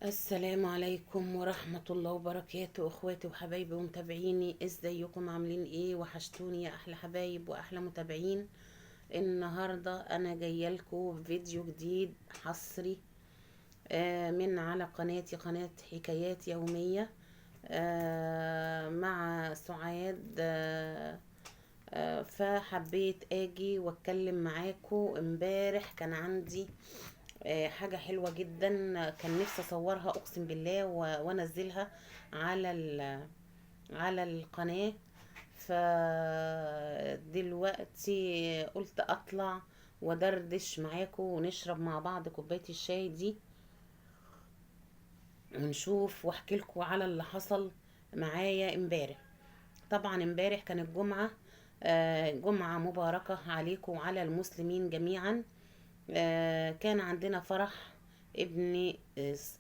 السلام عليكم ورحمة الله وبركاته، اخواتي وحبايبي ومتابعيني، ازيكم؟ عاملين ايه؟ وحشتوني يا احلى حبايب واحلى متابعين. النهاردة انا جاية لكم فيديو جديد حصري من على قناتي، قناة حكايات يومية مع سعاد. فحبيت اجي واتكلم معاكم. امبارح كان عندي حاجة حلوة جدا، كان نفسي اصورها اقسم بالله وانزلها على على القناة. فدلوقتي قلت اطلع ودردش معاكم ونشرب مع بعض كوباية الشاي دي، ونشوف واحكي لكم على اللي حصل معايا امبارح. طبعا امبارح كانت جمعة، جمعة مباركة عليكم وعلى المسلمين جميعا. كان عندنا فرح ابن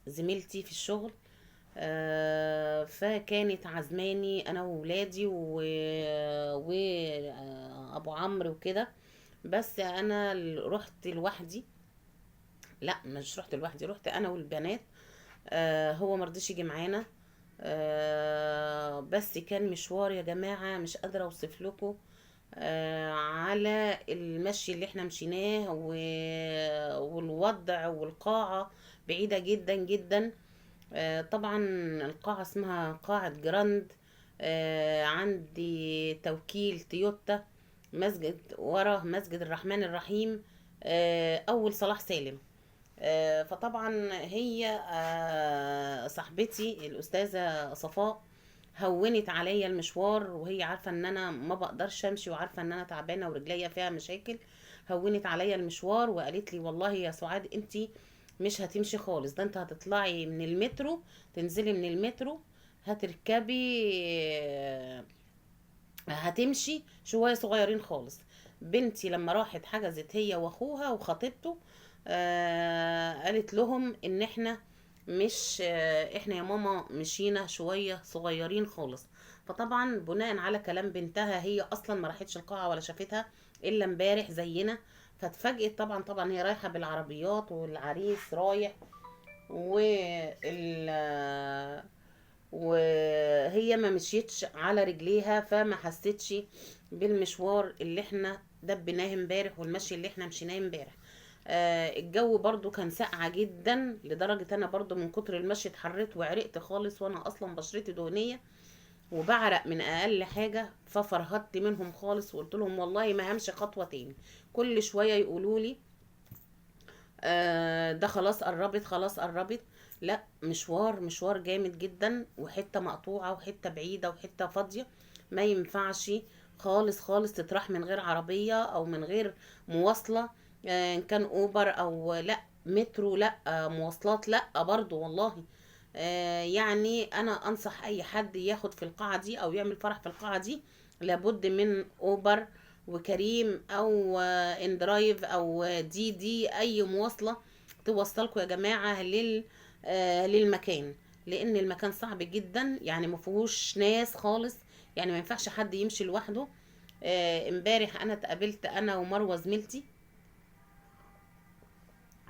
زميلتي في الشغل. فكانت عزماني انا وولادي وابو عمرو وكده. بس انا رحت لوحدي. لا، مش رحت لوحدي، رحت انا والبنات. هو مرضيش يجي معانا. بس كان مشوار يا جماعة مش قادرة اوصف لكم على المشي اللي احنا مشيناه والوضع والقاعة بعيدة جدا جدا. طبعا القاعة اسمها قاعة جراند. عندي توكيل تويوتا، مسجد ورا مسجد الرحمن الرحيم، أول صلاح سالم. فطبعا هي صاحبتي الأستاذة صفاء هونت عليا المشوار، وهي عارفة ان انا ما بقدرش امشي وعارفة ان انا تعبانة ورجليا فيها مشاكل. هونت عليا المشوار وقالت لي والله يا سعاد انتي مش هتمشي خالص، ده انت هتطلعي من المترو، تنزلي من المترو، هتركبي هتمشي شوية صغيرين خالص. بنتي لما راحت حجزت هي واخوها وخطيبته، قالت لهم ان احنا مش احنا يا ماما مشينا شوية صغيرين خالص. فطبعا بناء على كلام بنتها، هي اصلا ما راحتش القاعة ولا شافتها الا امبارح زينا. فاتفاجئت طبعا هي رايحة بالعربيات والعريس رايح، وال وهي ما مشيتش على رجليها، فما حستش بالمشوار اللي احنا دبناه امبارح والمشي اللي احنا مشيناه امبارح. الجو برضو كان ساقعة جدا، لدرجة انا برضو من كتر المشي اتحررت وعرقت خالص، وانا اصلا بشرتي دهنية وبعرق من اقل حاجة. ففرهدت منهم خالص وقلت لهم والله ما همشي خطوة تاني. كل شوية يقولوا لي ده خلاص قربت، خلاص قربت. لا، مشوار جامد جدا، وحتة مقطوعة وحتة بعيدة وحتة فاضية. ما ينفعش خالص خالص تطرح من غير عربية او من غير مواصلة، ان كان اوبر او لا مترو، لا مواصلات، لا برضو والله. يعني انا انصح اي حد ياخد في القاعة دي او يعمل فرح في القاعة دي، لابد من اوبر وكريم او اندرايف او دي اي مواصلة توصلكم يا جماعة للمكان. لان المكان صعب جدا، يعني ما فيهوش ناس خالص، يعني ما ينفعش حد يمشي لوحده. امبارح انا اتقابلت انا ومروه زميلتي،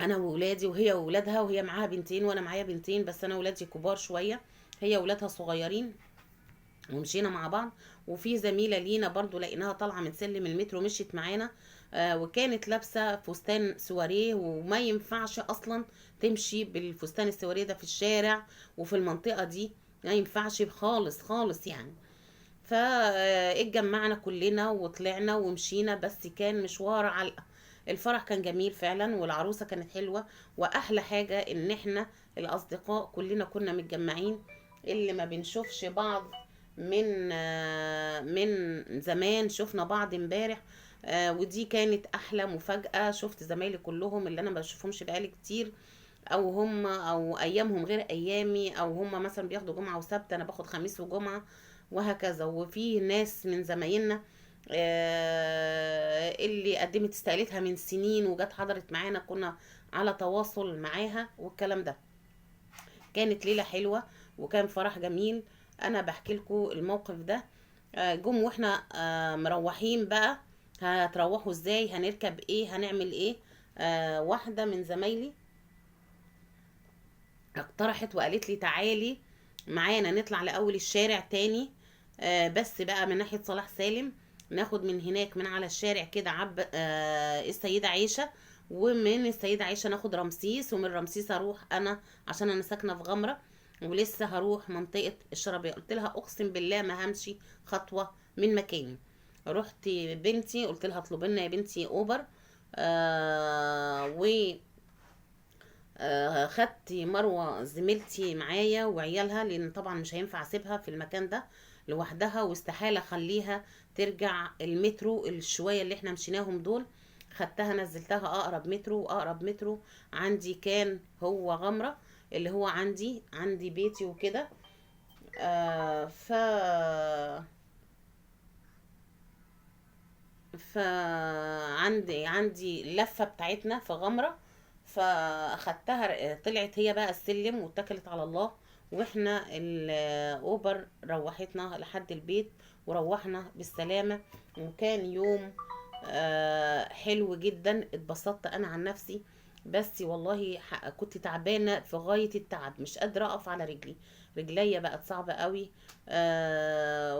انا وولادي وهي وولادها، وهي معاها بنتين وانا معايا بنتين، بس انا ولادي كبار شويه، هي ولادها صغيرين، ومشينا مع بعض. وفي زميلة لينا برضو لقيناها طالعة من سلم المترو مشيت معانا، وكانت لابسة فستان سواريه، وما ينفعش اصلا تمشي بالفستان السواريه ده في الشارع وفي المنطقة دي، ما ينفعش خالص خالص يعني. فاتجمعنا كلنا وطلعنا ومشينا، بس كان مشوار علقة. الفرح كان جميل فعلا والعروسة كانت حلوة، واحلى حاجة ان احنا الاصدقاء كلنا كنا متجمعين، اللي ما بنشوفش بعض من زمان، شفنا بعض امبارح. ودي كانت احلى مفاجأة. شفت زمايلي كلهم اللي انا ما بشوفهمش بقالي كتير، او هم او ايامهم غير ايامي، او هم مثلا بياخدوا جمعة وسبت، انا باخد خميس وجمعة وهكذا. وفي ناس من زمايلنا اللي قدمت استقالتها من سنين وجت حضرت معانا، كنا على تواصل معاها والكلام ده. كانت ليلة حلوة وكان فرح جميل. انا بحكي لكم الموقف ده. جم واحنا مروحين بقى، هتروحوا ازاي، هنركب ايه، هنعمل ايه. واحدة من زمايلي اقترحت وقالت لي تعالي معانا نطلع لأول الشارع تاني، بس بقى من ناحية صلاح سالم، ناخد من هناك من على الشارع كده السيدة عيشة، ومن السيدة عيشة ناخد رمسيس، ومن رمسيس هروح انا عشان انا ساكنة في غمرة، ولسه هروح منطقة الشرابية. قلت لها اقسم بالله ما همشي خطوة من مكاني. رحت بنتي قلت لها اطلب لنا يا بنتي اوبر، و خدت مروة زميلتي معايا وعيالها، لان طبعا مش هينفع اسيبها في المكان ده لوحدها، واستحالة اخليها ترجع المترو الشوية اللي احنا مشيناهم دول. خدتها نزلتها اقرب مترو، واقرب مترو عندي كان هو غمرة، اللي هو عندي بيتي وكده. آه ف عندي اللفة بتاعتنا في غمرة، فاخدتها طلعت هي بقى السلم واتكلت على الله، واحنا الاوبر روحتنا لحد البيت وروحنا بالسلامة. وكان يوم حلو جدا، اتبسطت انا عن نفسي. بس والله كنت تعبانة في غاية التعب، مش قادرة اقف على رجلي، رجليا بقت صعبة قوي.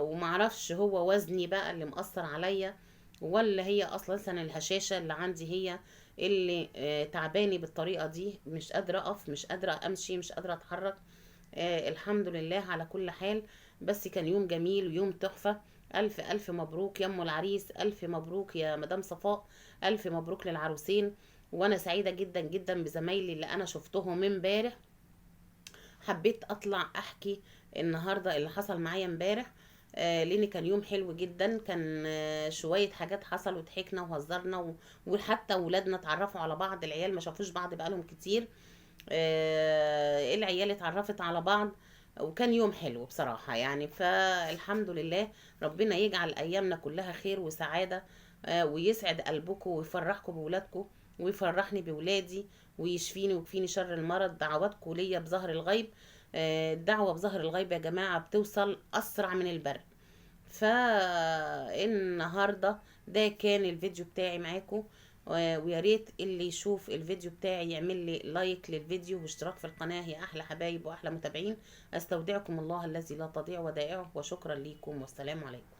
ومعرفش هو وزني بقى اللي مأثر عليا، ولا هي اصلا سنة الهشاشة اللي عندي هي اللي تعباني بالطريقة دي، مش قادرة اقف، مش قادرة امشي، مش قادرة اتحرك. الحمد لله على كل حال. بس كان يوم جميل ويوم تحفة. الف الف مبروك يا ام العريس، الف مبروك يا مدام صفاء، الف مبروك للعروسين. وانا سعيدة جدا جدا بزمايلي اللي انا شفتهم امبارح. حبيت اطلع احكي النهارده اللي حصل معايا امبارح، لان كان يوم حلو جدا. كان شويه حاجات حصل وضحكنا وهزرنا وحتى ولادنا اتعرفوا على بعض، العيال ما شافوش بعض بقالهم كتير. العيال اتعرفت على بعض، وكان يوم حلو بصراحة يعني. فالحمد لله، ربنا يجعل أيامنا كلها خير وسعادة، ويسعد قلبكم ويفرحكم بولادكم ويفرحني بولادي، ويشفيني ويكفيني شر المرض. دعواتكم ليا بظهر الغيب. الدعوة بظهر الغيب يا جماعة بتوصل أسرع من البرق. فالنهاردة ده كان الفيديو بتاعي معاكم، ويا ريت اللي يشوف الفيديو بتاعي يعمل لي لايك للفيديو واشتراك في القناة، يا أحلى حبايب وأحلى متابعين. أستودعكم الله الذي لا تضيع ودائعه، وشكرا ليكم والسلام عليكم.